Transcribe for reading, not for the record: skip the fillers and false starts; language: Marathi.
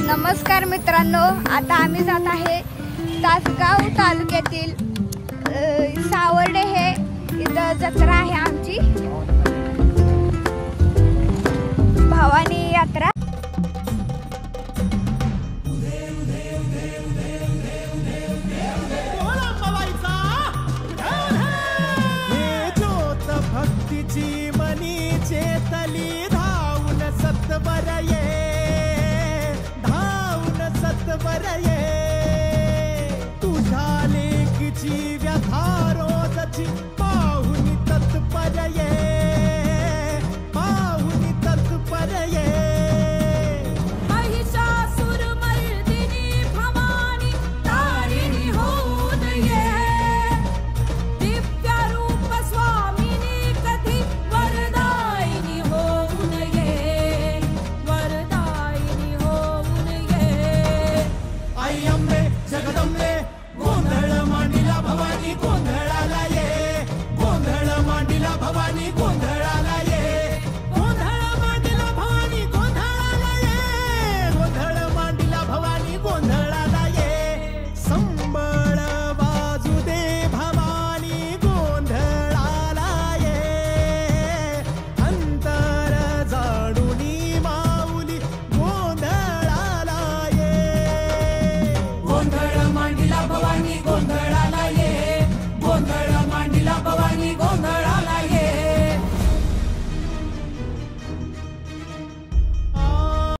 नमस्कार मित्रांनो, आता आम्ही जात आहे तासगाव तालुक्यातील सावर्डे हे इथं जत्रा आहे आमची भवानी यात्रा। भक्तीची मनी चेतली धावून सत्वर ये, धावून सत्वर ये, तुझ्या लेकीची व्यथा रोजची